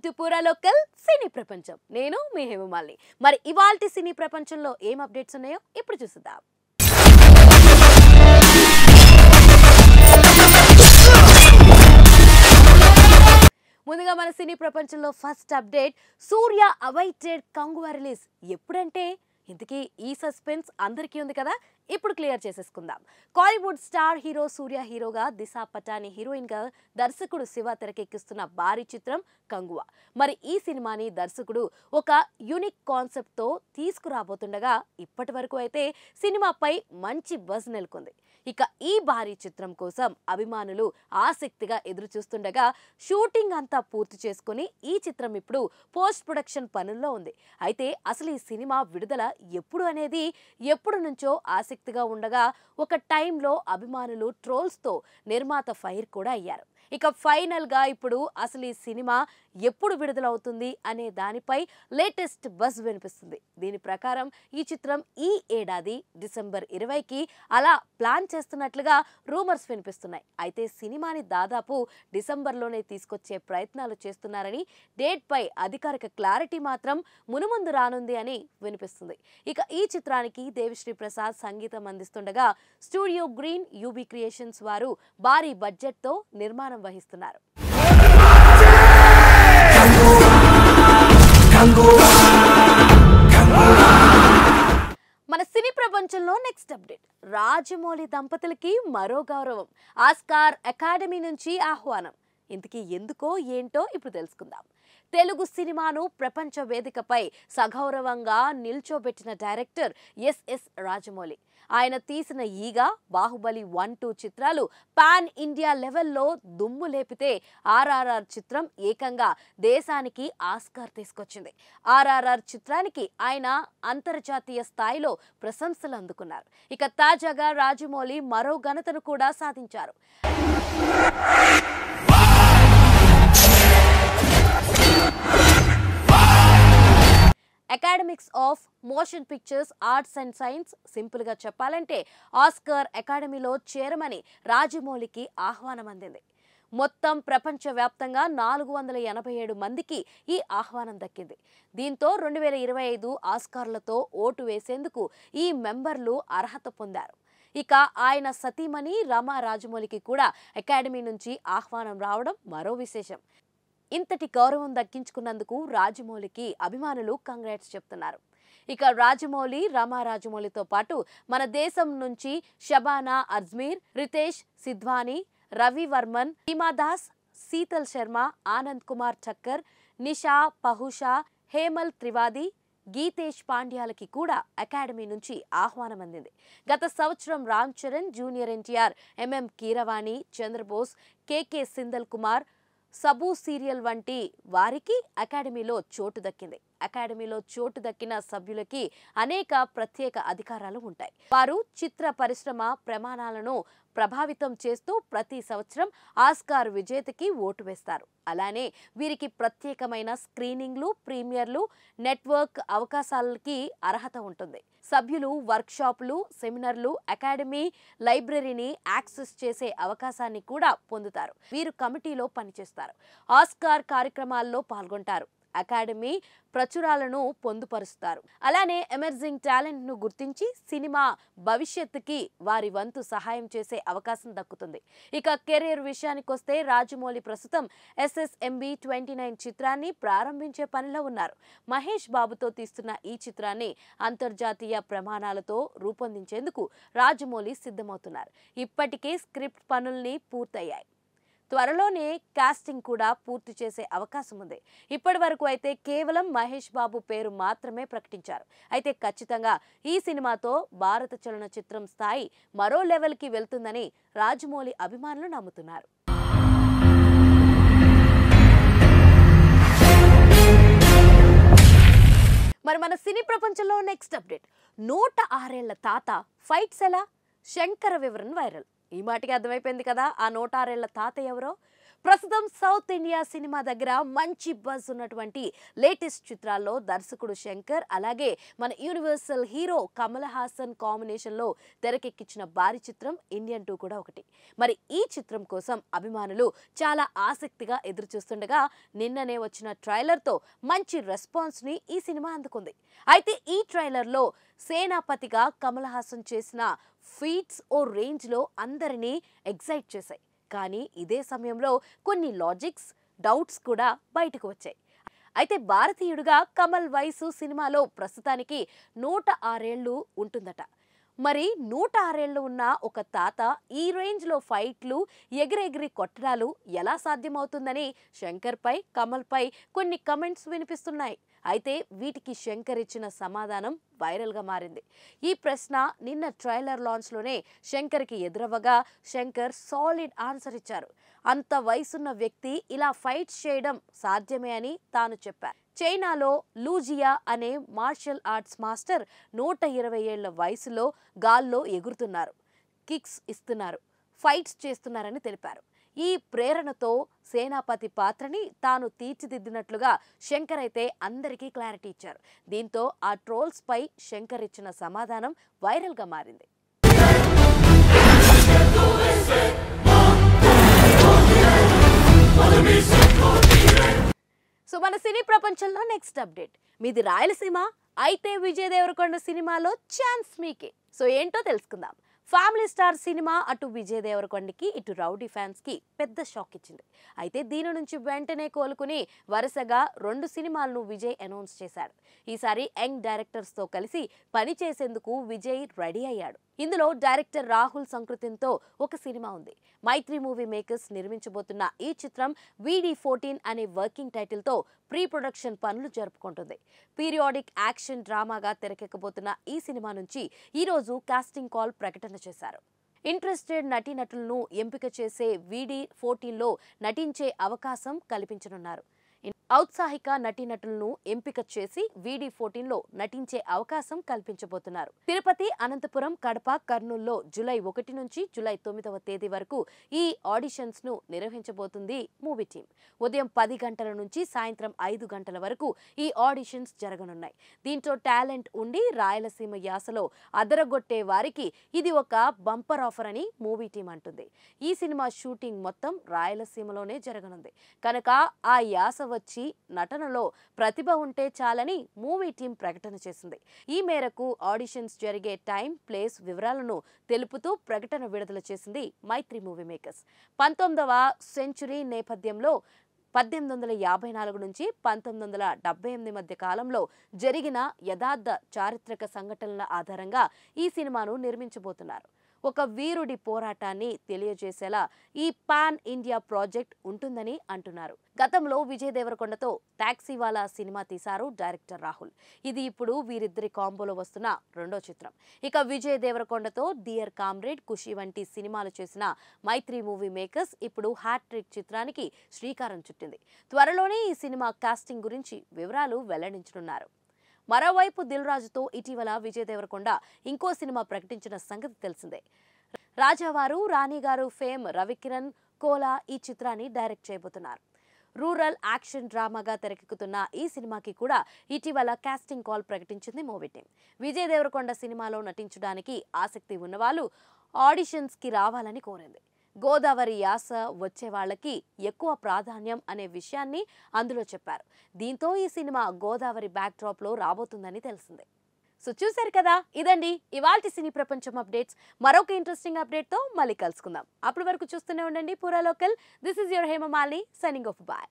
Welcome to పూరా local సినీ ప్రపంచం. నేను మీ హేమమాలిని. మరి ఇవాల్టి సినీ ప్రపంచంలో ఏం అప్డేట్స్ ఉన్నాయో ఇప్పుడు చూద్దాం. ముందుగా మన సినీ ప్రపంచంలో ఫస్ట్ అప్డేట్, సూర్య అవైటెడ్ కంగువా రిలీజ్. ఎప్పుడంటే ఇంతకీ ఈ సస్పెన్స్ అందరికీ ఉంది కదా, ఇప్పుడు క్లియర్ చేసేసుకుందాం. కాలీవుడ్ స్టార్ హీరో సూర్య హీరోగా, దిశా పటాని హీరోయిన్ గా దర్శకుడు శివ తెరకెక్కిస్తున్న భారీ చిత్రం కంగువా. మరి ఈ సినిమాని దర్శకుడు ఒక యూనిక్ కాన్సెప్ట్ తో తీసుకురాబోతుండగా ఇప్పటి వరకు అయితే సినిమాపై మంచి బజ్ నెలకొంది. ఇక ఈ భారీ చిత్రం కోసం అభిమానులు ఆసక్తిగా ఎదురు చూస్తుండగా షూటింగ్ అంతా పూర్తి చేసుకుని ఈ చిత్రం ఇప్పుడు పోస్ట్ ప్రొడక్షన్ పనుల్లో ఉంది. అయితే అసలు ఈ సినిమా విడుదల ఎప్పుడు అనేది ఎప్పుడు నుంచో ఆసక్తిగా ఉండగా ఒక టైంలో అభిమానులు ట్రోల్స్తో నిర్మాత ఫైర్ కూడా అయ్యారు. ఇక ఫైనల్ గా ఇప్పుడు అసలు ఈ సినిమా ఎప్పుడు విడుదలవుతుంది అనే దానిపై లేటెస్ట్ బజ్ వినిపిస్తుంది. దీని ప్రకారం ఈ చిత్రం ఈ ఏడాది డిసెంబర్ 20కి అలా ప్లాన్ చేస్తున్నట్లుగా రూమర్స్ వినిపిస్తున్నాయి. అయితే సినిమాని దాదాపు డిసెంబర్లోనే తీసుకొచ్చే ప్రయత్నాలు చేస్తున్నారని, డేట్ పై అధికారిక క్లారిటీ మాత్రం మునుముందు రానుంది అని వినిపిస్తుంది. ఇక ఈ చిత్రానికి దేవిశ్రీ ప్రసాద్ సంగీతం అందిస్తుండగా స్టూడియో గ్రీన్ యూబీ క్రియేషన్స్ వారు భారీ బడ్జెట్ తో నిర్మాణం వహిస్తున్నారు. మన సినీ ప్రపంచంలో నెక్స్ట్ అప్డేట్, రాజమౌళి దంపతులకి మరో గౌరవం. ఆస్కార్ అకాడమీ నుంచి ఆహ్వానం. ఇంతకీ ఎందుకో ఏంటో ఇప్పుడు తెలుసుకుందాం. తెలుగు సినిమాను ప్రపంచ వేదికపై సగౌరవంగా నిల్చోబెట్టిన డైరెక్టర్ ఎస్ఎస్ రాజమౌళి. ఆయన తీసిన ఈగ, బాహుబలి 1, 2 చిత్రాలు పాన్ ఇండియా లెవెల్లో దుమ్ము లేపితే ఆర్ఆర్ఆర్ చిత్రం ఏకంగా దేశానికి ఆస్కార్ తీసుకొచ్చింది. ఆర్ఆర్ఆర్ చిత్రానికి ఆయన అంతర్జాతీయ స్థాయిలో ప్రశంసలు అందుకున్నారు. ఇక తాజాగా రాజమౌళి మరో ఘనతను కూడా సాధించారు. Academics of motion pictures arts and science, simple గా చెప్పాలంటే ఆస్కార్ అకాడమీలో చేరమని రాజమౌళికి ఆహ్వానం అందింది. మొత్తం ప్రపంచవ్యాప్తంగా 487 మందికి ఈ ఆహ్వానం దక్కింది. దీంతో 2025 ఆస్కార్లతో ఓటు వేసేందుకు ఈ మెంబర్లు అర్హత పొందారు. ఇక ఆయన సతీమణి రమా రాజమౌళికి కూడా అకాడమీ నుంచి ఆహ్వానం రావడం మరో విశేషం. ఇంతటి గౌరవం దక్కించుకున్నందుకు రాజమౌళికి అభిమానులు కంగ్రాట్స్ చెప్తున్నారు. ఇక రాజమౌళి, రమా రాజమౌళితో పాటు మన దేశం నుంచి షబానా అజ్మీర్, రితేష్ సిద్వానీ, రవి వర్మన్, హిమాదాస్, శీతల్ శర్మ, ఆనంద్ కుమార్ ఠక్కర్, నిషా పహుషా, హేమల్ త్రివాది, గీతేష్ పాండ్యాలకి కూడా అకాడమీ నుంచి ఆహ్వానం అందింది. గత సంవత్సరం రామ్ చరణ్, జూనియర్ ఎన్టీఆర్, ఎంఎం కీరవాణి, చంద్రబోస్, కేకే సిందల్ కుమార్, సబూ సీరియల్ వంటి వారికి అకాడమీలో చోటు దక్కింది. అకాడమీలో చోటు దక్కిన సభ్యులకి అనేక ప్రత్యేక అధికారాలు ఉంటాయి. వారు చిత్ర పరిశ్రమ ప్రమాణాలను ప్రభావితం చేస్తూ ప్రతి సంవత్సరం ఆస్కార్ విజేతకి ఓటు వేస్తారు. అలానే వీరికి ప్రత్యేకమైన స్క్రీనింగ్లు, ప్రీమియర్లు, నెట్వర్క్ అవకాశాలకి అర్హత ఉంటుంది. సభ్యులు వర్క్షాపులు, సెమినార్లు, అకాడమీ లైబ్రరీని యాక్సెస్ చేసే అవకాశాన్ని కూడా పొందుతారు. వీరు కమిటీలో పనిచేస్తారు, ఆస్కార్ కార్యక్రమాల్లో పాల్గొంటారు, అకాడమీ ప్రచురాలను పొందుపరుస్తారు. అలానే ఎమర్జింగ్ టాలెంట్ ను గుర్తించి సినిమా భవిష్యత్తుకి వారి వంతు సహాయం చేసే అవకాశం దక్కుతుంది. ఇక కెరీర్ విషయానికొస్తే రాజమౌళి ప్రస్తుతం SSMB 29 చిత్రాన్ని ప్రారంభించే పనిలో ఉన్నారు. మహేష్ బాబుతో తీస్తున్న ఈ చిత్రాన్ని అంతర్జాతీయ ప్రమాణాలతో రూపొందించేందుకు రాజమౌళి సిద్ధమవుతున్నారు. ఇప్పటికే స్క్రిప్ట్ పనుల్ని పూర్తయ్యాయి. త్వరలోనే కాస్టింగ్ కూడా పూర్తి చేసే అవకాశం ఉంది. ఇప్పటి వరకు అయితే కేవలం మహేష్ బాబు పేరు మాత్రమే ప్రకటించారు. అయితే ఖచ్చితంగా ఈ సినిమాతో భారత చలనచిత్రం స్థాయి మరో లెవెల్కి వెళ్తుందని రాజమౌళి అభిమానులు నమ్ముతున్నారు. మరి మన సినీ ప్రపంచంలో నెక్స్ట్ అప్డేట్, 106 ఏళ్ల తాత ఫైట్స్ ఎలా, శంకర వివరణ వైరల్. ఈ మాటకి అర్థమైపోయింది కదా ఆ 106 ఏళ్ల తాత ఎవరో. ప్రస్తుతం సౌత్ ఇండియా సినిమా దగ్గర మంచి బజ్ ఉన్నటువంటి లేటెస్ట్ చిత్రాల్లో దర్శకుడు శంకర్ అలాగే మన యూనివర్సల్ హీరో కమల్ హాసన్ కాంబినేషన్లో తెరకెక్కించిన భారీ చిత్రం ఇండియన్ 2 కూడా ఒకటి. మరి ఈ చిత్రం కోసం అభిమానులు చాలా ఆసక్తిగా ఎదురుచూస్తుండగా నిన్ననే వచ్చిన ట్రైలర్తో మంచి రెస్పాన్స్ని ఈ సినిమా అందుకుంది. అయితే ఈ ట్రైలర్లో సేనాపతిగా కమల్ హాసన్ చేసిన ఫీట్స్ ఓ రేంజ్లో అందరినీ ఎక్సైట్ చేశాయి. కానీ ఇదే సమయంలో కొన్ని లాజిక్స్, డౌట్స్ కూడా బయటకు వచ్చాయి. అయితే భారతీయుడిగా కమల్ వయసు సినిమాలో ప్రస్తుతానికి 106 ఏళ్లు ఉంటుందట. మరి 106 ఏళ్లు ఉన్న ఒక తాత ఈ రేంజ్లో ఫైట్లు, ఎగిరెగిరి కొట్టడాలు ఎలా సాధ్యమవుతుందని శంకర్పై, కమల్పై కొన్ని కమెంట్స్ వినిపిస్తున్నాయి. అయితే వీటికి శంకర్ ఇచ్చిన సమాధానం వైరల్గా మారింది. ఈ ప్రశ్న నిన్న ట్రైలర్ లాంచ్లోనే శంకర్కి ఎదురవ్వగా శంకర్ సాలిడ్ ఆన్సర్ ఇచ్చారు. అంత వయసున్న వ్యక్తి ఇలా ఫైట్స్ చేయడం సాధ్యమే అని తాను చెప్పారు. చైనాలో లూజియా అనే మార్షల్ ఆర్ట్స్ మాస్టర్ 120 ఏళ్ల వయసులో గాల్లో ఎగురుతున్నారు, కిక్స్ ఇస్తున్నారు, ఫైట్స్ చేస్తున్నారని తెలిపారు. ఈ ప్రేరణతో సేనాపతి పాత్రని తాను తీర్చిదిద్దినట్లుగా శంకర్ అయితే అందరికీ క్లారిటీ ఇచ్చారు. దీంతో ఆ ట్రోల్స్ పై శంకర్ ఇచ్చిన సమాధానం వైరల్గా మారింది. సో మన సినీ ప్రపంచంలో నెక్స్ట్ అప్డేట్ మీది రాయలసీమ అయితే విజయ్ దేవరకొండ సినిమాలో ఛాన్స్ మీకే. సో ఏంటో తెలుసుకుందాం. ఫ్యామిలీ స్టార్ సినిమా అటు విజయ్ దేవరకొండకి ఇటు రౌడీ ఫ్యాన్స్కి పెద్ద షాక్ ఇచ్చింది. అయితే దీని నుంచి వెంటనే కోలుకుని వరుసగా 2 సినిమాలను విజయ్ అనౌన్స్ చేశాడు. ఈసారి యంగ్ డైరెక్టర్స్తో కలిసి పనిచేసేందుకు విజయ్ రెడీ అయ్యాడు. ఇందులో డైరెక్టర్ రాహుల్ సంకృతితో ఒక సినిమా ఉంది. మైత్రి మూవీ మేకర్స్ నిర్మించబోతున్న ఈ చిత్రం VD14 అనే వర్కింగ్ టైటిల్తో ప్రీ ప్రొడక్షన్ పనులు జరుపుకుంటుంది. పీరియాడిక్ యాక్షన్ డ్రామాగా తెరకెక్కబోతున్న ఈ సినిమా నుంచి ఈరోజు కాస్టింగ్ కాల్ ప్రకటన చేశారు. ఇంట్రెస్టెడ్ నటీనటులను ఎంపిక చేసే VD14లో నటించే అవకాశం కల్పించనున్నారు. ఔత్సాహిక నటీనటులను ఎంపిక చేసి VD14లో నటించే అవకాశం కల్పించబోతున్నారు. తిరుపతి, అనంతపురం, కడప, కర్నూలులో జూలై 1 నుంచి జూలై 9వ తేదీ వరకు ఈ ఆడిషన్స్ ను నిర్వహించబోతుంది మూవీ టీం. ఉదయం 10 గంటల నుంచి సాయంత్రం 5 గంటల వరకు ఈ ఆడిషన్స్ జరగనున్నాయి. దీంతో టాలెంట్ ఉండి రాయలసీమ యాసలో అదరగొట్టే వారికి ఇది ఒక బంపర్ ఆఫర్ అని మూవీ టీం అంటుంది. ఈ సినిమా షూటింగ్ మొత్తం రాయలసీమలోనే జరగనుంది కనుక ఆ యాస వచ్చి నటనలో ప్రతిభ ఉంటే చాలని మూవీ టీం ప్రకటన చేసింది. ఈ మేరకు ఆడిషన్స్ జరిగే టైం, ప్లేస్ వివరాలను తెలుపుతూ ప్రకటన విడుదల చేసింది మైత్రి మూవీ మేకర్స్. 19వ సెంచురీ నేపథ్యంలో 1854 నుంచి 1978 మధ్య కాలంలో జరిగిన యథార్థ చారిత్రక సంఘటనల ఆధారంగా ఈ సినిమాను నిర్మించబోతున్నారు. ఒక వీరుడి పోరాటాన్ని తెలియజేసేలా ఈ పాన్ ఇండియా ప్రాజెక్ట్ ఉంటుందని అంటున్నారు. గతంలో విజయ్ దేవరకొండతో టాక్సీవాలా సినిమా తీశారు డైరెక్టర్ రాహుల్. ఇది ఇప్పుడు వీరిద్దరి కాంబోలో వస్తున్న 2వ చిత్రం. ఇక విజయ్ దేవరకొండతో డియర్ కామ్రేడ్, ఖుషి వంటి సినిమాలు చేసిన మైత్రి మూవీ మేకర్స్ ఇప్పుడు హ్యాట్రిక్ చిత్రానికి శ్రీకారం చుట్టింది. త్వరలోనే ఈ సినిమా కాస్టింగ్ గురించి వివరాలు వెల్లడించనున్నారు. మరోవైపు దిల్ రాజుతో ఇటీవల విజయ్ దేవరకొండ ఇంకో సినిమా ప్రకటించిన సంగతి తెలిసిందే. రాజావారు, రాణి గారు ఫేమ్ రవికిరణ్ కోలా ఈ చిత్రాన్ని డైరెక్ట్ చేయబోతున్నారు. రూరల్ యాక్షన్ డ్రామాగా తెరకెక్కుతున్న ఈ సినిమాకి కూడా ఇటీవల కాస్టింగ్ కాల్ ప్రకటించింది మూవీ టీం. విజయ్ దేవరకొండ సినిమాలో నటించడానికి ఆసక్తి ఉన్నవాళ్ళు ఆడిషన్స్కి రావాలని కోరింది. గోదావరి యాస వచ్చే వాళ్ళకి ఎక్కువ ప్రాధాన్యం అనే విషయాన్ని అందులో చెప్పారు. దీంతో ఈ సినిమా గోదావరి బ్యాక్డ్రాప్లో రాబోతుందని తెలిసింది. సో చూశారు కదా, ఇదండి ఇవాల్టి సినీ ప్రపంచం అప్డేట్స్. మరొక ఇంట్రెస్టింగ్ అప్డేట్తో మళ్ళీ కలుసుకుందాం. అప్పటి వరకు చూస్తూనే ఉండండి పూరా local. This is your Hemamalini signing off. Bye.